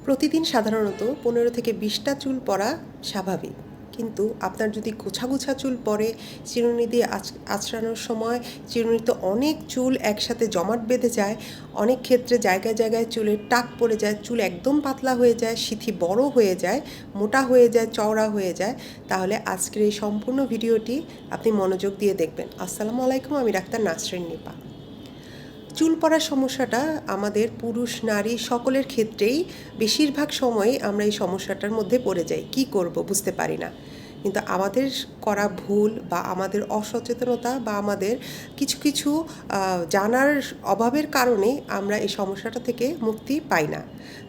প্রতিদিন সাধারণত 15 থেকে 20টা চুল পড়া স্বাভাবিক, কিন্তু আপনার যদি গোছা গোছা চুল পড়ে, চিরুনি দিয়ে আঁচড়ানোর সময় চিরুনিতে অনেক চুল একসাথে জমাট বেঁধে যায়, অনেক ক্ষেত্রে জায়গায় জায়গায় চুলের টাক পড়ে যায়, চুল একদম পাতলা হয়ে যায়, সিথি বড় হয়ে যায়, মোটা হয়ে যায়, চওড়া হয়ে যায়, তাহলে আজকের এই সম্পূর্ণ ভিডিওটি আপনি মনোযোগ দিয়ে দেখবেন। আসসালামু আলাইকুম, আমি ডাক্তার নাসরিন নিপা। চুল পড়ার সমস্যাটা আমাদের পুরুষ নারী সকলের ক্ষেত্রেই বেশিরভাগ সময়ই আমরা এই সমস্যাটার মধ্যে পড়ে যাই। কি করব বুঝতে পারি না, কিন্তু আমাদের করা ভুল বা আমাদের অসচেতনতা বা আমাদের কিছু কিছু জানার অভাবের কারণে আমরা এই সমস্যাটা থেকে মুক্তি পাই না।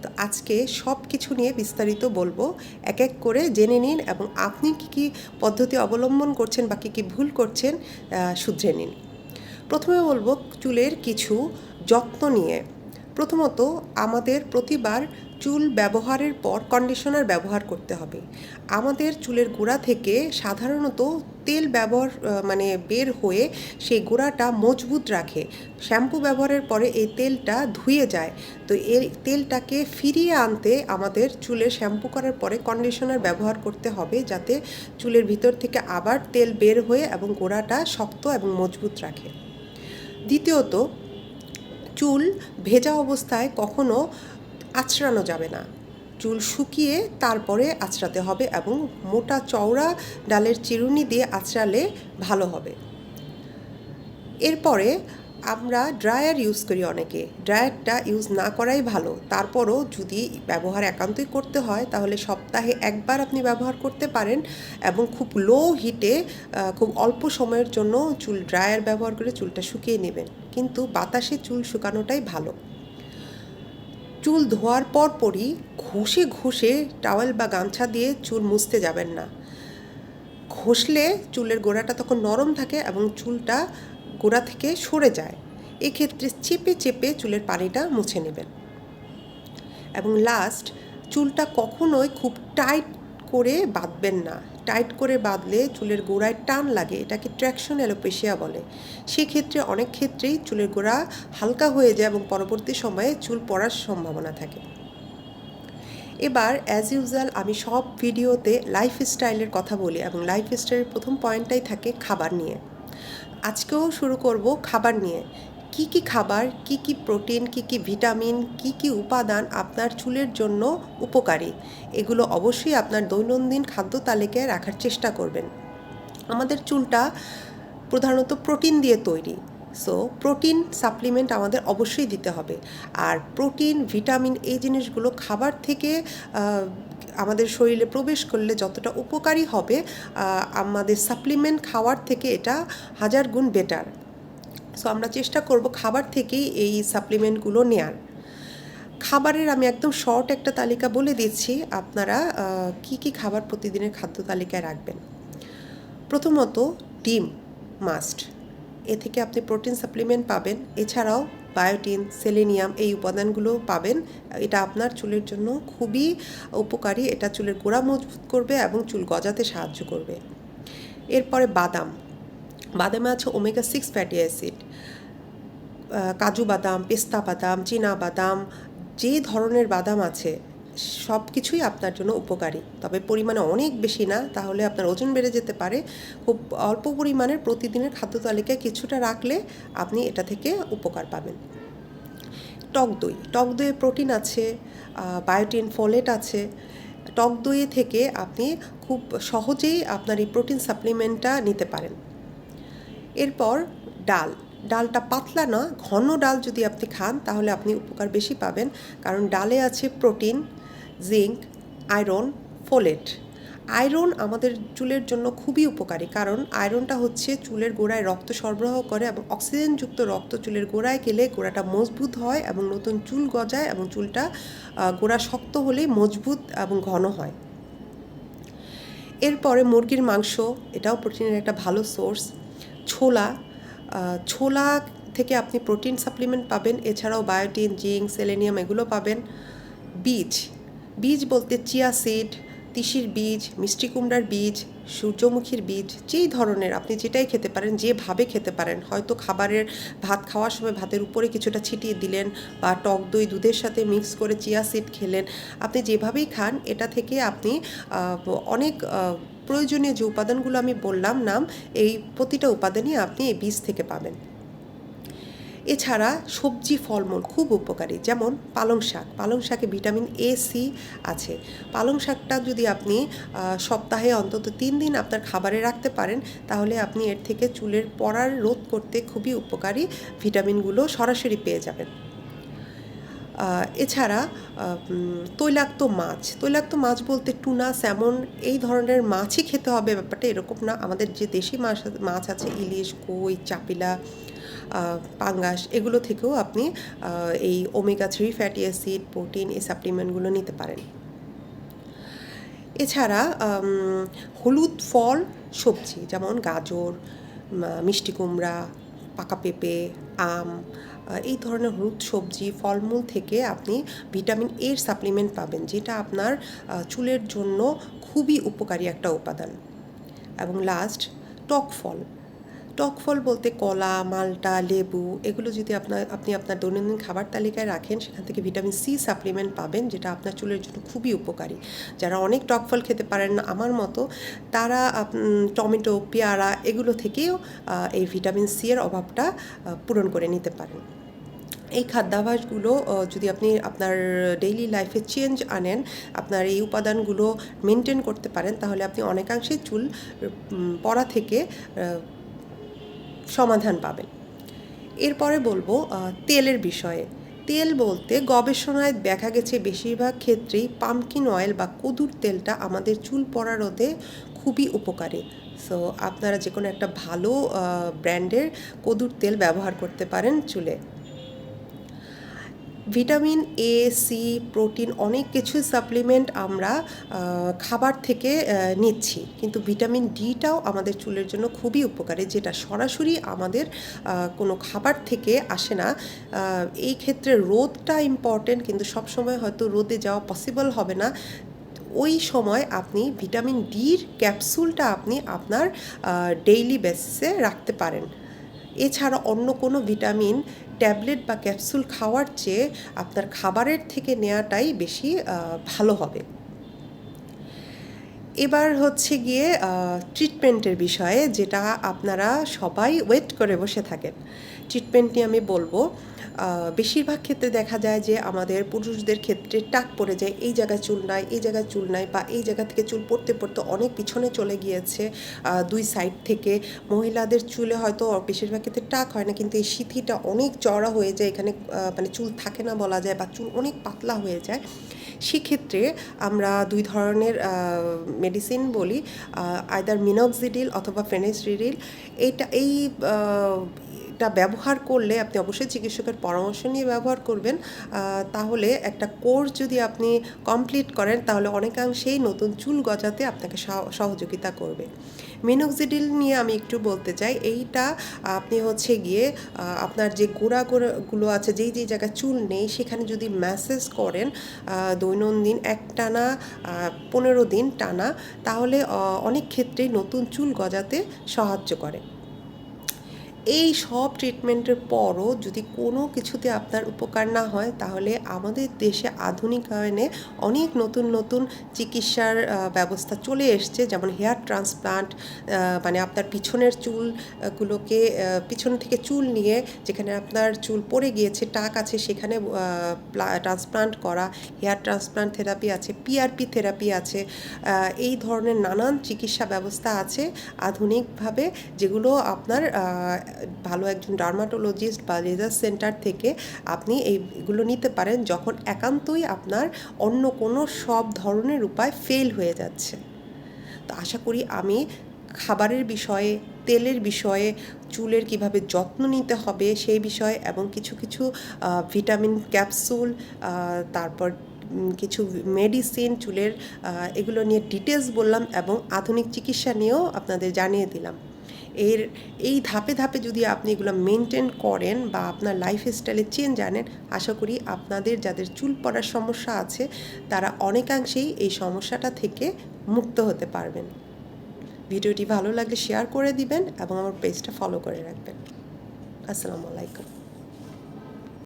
তো আজকে সব কিছু নিয়ে বিস্তারিত বলবো, এক এক করে জেনে নিন এবং আপনি কী কী পদ্ধতি অবলম্বন করছেন বা কী কী ভুল করছেন শুধরে নিন। প্রথমে বলবো চুলের কিছু যত্ন নিয়ে। প্রথমত আমাদের প্রতিবার চুল ব্যবহারের পর কন্ডিশনার ব্যবহার করতে হবে। আমাদের চুলের গোড়া থেকে সাধারণত তেল ব্যবহার বের হয়ে সেই গোড়াটা মজবুত রাখে। শ্যাম্পু ব্যবহারের পরে এই তেলটা ধুয়ে যায়, তো এই তেলটাকে ফিরিয়ে আনতে আমাদের চুলে শ্যাম্পু করার পরে কন্ডিশনার ব্যবহার করতে হবে, যাতে চুলের ভিতর থেকে আবার তেল বের হয়ে এবং গোড়াটা শক্ত এবং মজবুত রাখে। দ্বিতীয়ত, চুল ভেজা অবস্থায় কখনো আঁচড়ানো যাবে না। চুল শুকিয়ে তারপরে আঁচড়াতে হবে এবং মোটা চওড়া ডালের চিরুনি দিয়ে আঁচড়ালে ভালো হবে। এরপরে আমরা ড্রায়ার ইউজ করি অনেকে। ড্রায়ারটা ইউজ না করাই ভালো। তারপরও যদি ব্যবহার একান্তই করতে হয় তাহলে সপ্তাহে একবার আপনি ব্যবহার করতে পারেন এবং খুব লো হিটে খুব অল্প সময়ের জন্য চুল ড্রায়ার ব্যবহার করে চুলটা শুকিয়ে নেবেন, কিন্তু বাতাসে চুল শুকানোটাই ভালো। চুল ধোয়ার পরই ঘষে ঘষে টাওয়েল বা গামছা দিয়ে চুল মুছতে যাবেন না। ঘষলে চুলের গোড়াটা তখন নরম থাকে এবং চুলটা গোড়া থেকে সরে যায়। এক্ষেত্রে চেপে চেপে চুলের পানিটা মুছে নেবেন। এবং লাস্ট, চুলটা কখনোই খুব টাইট করে বাঁধবেন না। টাইট করে বাঁধলে চুলের গোড়ায় টান লাগে, এটাকে ট্র্যাকশন অ্যালোপেশিয়া বলে। সেক্ষেত্রে অনেক ক্ষেত্রেই চুলের গোড়া হালকা হয়ে যায় এবং পরবর্তী সময়ে চুল পড়ার সম্ভাবনা থাকে। এবার অ্যাজ ইউজুয়াল আমি সব ভিডিওতে লাইফস্টাইলের কথা বলি এবং লাইফস্টাইলের প্রথম পয়েন্টটাই থাকে খাবার নিয়ে। আজকেও শুরু করব খাবার নিয়ে। কি কি খাবার, কি কি প্রোটিন, কি কি ভিটামিন, কি কি উপাদান আপনার চুলের জন্য উপকারী, এগুলো অবশ্যই আপনার দৈনন্দিন খাদ্য তালিকায় রাখার চেষ্টা করবেন। আমাদের চুলটা প্রধানত প্রোটিন দিয়ে তৈরি, সো প্রোটিন সাপ্লিমেন্ট আমাদের অবশ্যই দিতে হবে। আর প্রোটিন, ভিটামিন এই জিনিসগুলো খাবার থেকে আমাদের শরীরে প্রবেশ করলে যতটা উপকারী হবে, আমাদের সাপ্লিমেন্ট খাওয়ার থেকে এটা 1000 গুণ বেটার। সো আমরা চেষ্টা করব খাবার থেকেই এই সাপ্লিমেন্টগুলো নেয়ার। খাবারের আমি একদম শর্ট একটা তালিকা বলে দিচ্ছি, আপনারা কি কি খাবার প্রতিদিনের খাদ্য তালিকায় রাখবেন। প্রথমত, ডিম মাস্ট। এ থেকে আপনি প্রোটিন সাপ্লিমেন্ট পাবেন, এছাড়াও বায়োটিন, সেলেনিয়াম এই উপাদানগুলো পাবেন। এটা আপনার চুলের জন্য খুবই উপকারী, এটা চুলের গোড়া মজবুত করবে এবং চুল গজাতে সাহায্য করবে। এরপরে বাদামে আছে ওমেগা 6 ফ্যাটি অ্যাসিড। কাজু বাদাম, পেস্তা বাদাম, চীনা বাদাম, যে ধরনের বাদাম আছে সব কিছুই আপনার জন্য উপকারী, তবে পরিমাণে অনেক বেশি না, তাহলে আপনার ওজন বেড়ে যেতে পারে। খুব অল্প পরিমাণের প্রতিদিনের খাদ্য তালিকায় কিছুটা রাখলে আপনি এটা থেকে উপকার পাবেন। টক দইয়ে প্রোটিন আছে, বায়োটিন, ফোলেট আছে। টক দই থেকে আপনি খুব সহজেই আপনার এই প্রোটিন সাপ্লিমেন্টটা নিতে পারেন। এরপর ডালটা পাতলা না, ঘন ডাল যদি আপনি খান তাহলে আপনি উপকার বেশি পাবেন, কারণ ডালে আছে protein, zinc, iron, folate. Iron আমাদের চুলের জন্য খুবই উপকারী, কারণ আয়রনটা হচ্ছে চুলের গোড়ায় রক্ত সরবরাহ করে এবং অক্সিজেনযুক্ত রক্ত চুলের গোড়ায় গেলে গোড়াটা মজবুত হয় এবং নতুন চুল গজায় এবং চুলটা গোড়া শক্ত হলেই মজবুত এবং ঘন হয়। এরপরে মুরগির মাংস, এটাও প্রোটিনের একটা ভালো সোর্স। ছোলা থেকে আপনি প্রোটিন সাপ্লিমেন্ট পাবেন, এছাড়াও বায়োটিন, জিঙ্ক, সেলেনিয়াম এগুলো পাবেন। বীজ বলতে চিয়া সিড, তিসির বীজ, মিষ্টি কুমড়ার বীজ, সূর্যমুখীর বীজ, যেই ধরনের আপনি যেটাই খেতে পারেন, যেভাবে খেতে পারেন, হয়তো ভাত খাওয়ার সময় ভাতের উপরে কিছুটা ছিটিয়ে দিলেন, বা টক দই দুধের সাথে মিক্স করে চিয়া সিড খেলেন। আপনি যেভাবেই খান, এটা থেকে আপনি অনেক প্রয়োজনীয় যে উপাদানগুলো আমি বললাম নাম, এই প্রতিটা উপাদানই আপনি এই বীজ থেকে পাবেন। এছাড়া সবজি ফলমূল খুব উপকারী, যেমন পালং শাকে ভিটামিন এ সি আছে। পালং শাকটা যদি আপনি সপ্তাহে অন্তত 3 দিন আপনার খাবারে রাখতে পারেন, তাহলে আপনি এর থেকে চুলের পড়ার রোধ করতে খুবই উপকারী ভিটামিনগুলো সরাসরি পেয়ে যাবেন। এছাড়া তৈলাক্ত মাছ বলতে টুনা, স্যামন এই ধরনের মাছই খেতে হবে ব্যাপারটা এরকম না। আমাদের যে দেশি মাছ আছে, ইলিশ, কই, চাপিলা, পাঙ্গাস, এগুলো থেকেও আপনি এই ওমেগা 3 ফ্যাটি অ্যাসিড, প্রোটিন, এই সাপ্লিমেন্টগুলো নিতে পারেন। এছাড়া হলুদ ফল সবজি, যেমন গাজর, মিষ্টি কুমড়া, পাকা পেঁপে, আম, এই ধরনের হলুদ সবজি ফলমূল থেকে আপনি ভিটামিন এর সাপ্লিমেন্ট পাবেন, যেটা আপনার চুলের জন্য খুবই উপকারী একটা উপাদান। এবং লাস্ট, টক ফল বলতে কলা, মাল্টা, লেবু, এগুলো যদি আপনি আপনার দৈনন্দিন খাবার তালিকায় রাখেন, সেখান থেকে ভিটামিন সি সাপ্লিমেন্ট পাবেন, যেটা আপনার চুলের জন্য খুবই উপকারী। যারা অনেক টক ফল খেতে পারেন না আমার মতো, তারা টমেটো, পেয়ারা এগুলো থেকেও এই ভিটামিন সি এর অভাবটা পূরণ করে নিতে পারেন। এই খাদ্যাভ্যাসগুলো যদি আপনি আপনার ডেইলি লাইফে চেঞ্জ আনেন, আপনার এই উপাদানগুলো মেনটেন করতে পারেন, তাহলে আপনি অনেকাংশেই চুল পড়া থেকে সমাধান পাবেন। এরপরে বলবো তেলের বিষয়ে। তেল বলতে গবেষণায় দেখা গেছে বেশিরভাগ ক্ষেত্রেই পামকিন অয়েল বা কদুর তেলটা আমাদের চুল পড়া রোধে খুবই উপকারী। সো আপনারা যে কোনো একটা ভালো ব্র্যান্ডের কদুর তেল ব্যবহার করতে পারেন চুলে। ভিটামিন এ, সি, প্রোটিন, অনেক কিছু সাপ্লিমেন্ট আমরা খাবার থেকে নিচ্ছি, কিন্তু ভিটামিন ডিটাও আমাদের চুলের জন্য খুবই উপকারী, যেটা সরাসরি আমাদের কোনো খাবার থেকে আসে না। এই ক্ষেত্রে রোদটা ইম্পর্টেন্ট, কিন্তু সবসময় হয়তো রোদে যাওয়া পসিবল হবে না। ওই সময় আপনি ভিটামিন ডির ক্যাপসুলটা আপনি আপনার ডেইলি বেসিসে রাখতে পারেন। এছাড়া অন্য কোনো ভিটামিন ট্যাবলেট বা ক্যাপসুল খাওয়ার চেয়ে আপনার খাবারের থেকে নেওয়াটাই বেশি ভালো হবে। এবার হচ্ছে গিয়ে ট্রিটমেন্টের বিষয়ে, যেটা আপনারা সবাই ওয়েট করে বসে থাকেন। ট্রিটমেন্ট নিয়ে আমি বলবো, বেশিরভাগ ক্ষেত্রে দেখা যায় যে আমাদের পুরুষদের ক্ষেত্রে টাক পড়ে যায়, এই জায়গায় চুল নাই, এই জায়গায় চুল নাই, বা এই জায়গা থেকে চুল পড়তে পড়তে অনেক পিছনে চলে গিয়েছে দুই সাইড থেকে। মহিলাদের চুলে হয়তো বেশিরভাগ ক্ষেত্রে টাক হয় না, কিন্তু এই সিথিটা অনেক চওড়া হয়ে যায়, এখানে মানে চুল থাকে না বলা যায়, বা চুল অনেক পাতলা হয়ে যায়। সেক্ষেত্রে আমরা 2 ধরনের মেডিসিন বলি, আইদার মিনক্সিডিল অথবা ফেনিসিডিল। এটা ব্যবহার করলে আপনি অবশ্যই চিকিৎসকের পরামর্শ নিয়ে ব্যবহার করবেন। তাহলে একটা কোর্স যদি আপনি কমপ্লিট করেন, তাহলে অনেকাংশেই নতুন চুল গজাতে আপনাকে সহযোগিতা করবে। মিনক্সিডিল নিয়ে আমি একটু বলতে চাই। এইটা আপনি হচ্ছে গিয়ে আপনার যে গোড়াগুলো আছে, যেই জায়গায় চুল নেই, সেখানে যদি ম্যাসেজ করেন দৈনন্দিন একটানা 15 দিন টানা, তাহলে অনেক ক্ষেত্রেই নতুন চুল গজাতে সাহায্য করে। এই সব ট্রিটমেন্টের পরও যদি কোনো কিছুতে আপনার উপকার না হয়, তাহলে আমাদের দেশে আধুনিকায়নে অনেক নতুন চিকিৎসার ব্যবস্থা চলে এসছে, যেমন হেয়ার ট্রান্সপ্লান্ট, মানে আপনার পিছনের চুলগুলোকে পিছন থেকে চুল নিয়ে, যেখানে আপনার চুল পড়ে গিয়েছে, টাক আছে, সেখানে ট্রান্সপ্লান্ট করা, হেয়ার ট্রান্সপ্লান্ট থেরাপি আছে, পিআরপি থেরাপি আছে। এই ধরনের নানান চিকিৎসা ব্যবস্থা আছে আধুনিকভাবে, যেগুলো আপনার ভালো একজন ডার্মাটোলজিস্ট বা লেজার সেন্টার থেকে আপনি এইগুলো নিতে পারেন, যখন একান্তই আপনার অন্য কোনো সব ধরনের উপায় ফেল হয়ে যাচ্ছে। তো আশা করি আমি খাবারের বিষয়ে, তেলের বিষয়ে, চুলের কিভাবে যত্ন নিতে হবে সেই বিষয়ে, এবং কিছু ভিটামিন ক্যাপসুল, তারপর কিছু মেডিসিন চুলের, এগুলো নিয়ে ডিটেলস বললাম, এবং আধুনিক চিকিৎসা নিয়েও আপনাদের জানিয়ে দিলাম। এই ধাপে ধাপে যদি আপনি এগুলো মেনটেন করেন বা আপনার লাইফস্টাইলে চেঞ্জ আনেন, আশা করি আপনাদের যাদের চুল পড়ার সমস্যা আছে, তারা অনেকাংশেই এই সমস্যাটা থেকে মুক্ত হতে পারবেন। ভিডিওটি ভালো লাগলে শেয়ার করে দিবেন এবং আমার পেজটা ফলো করে রাখবেন। আসসালামু আলাইকুম।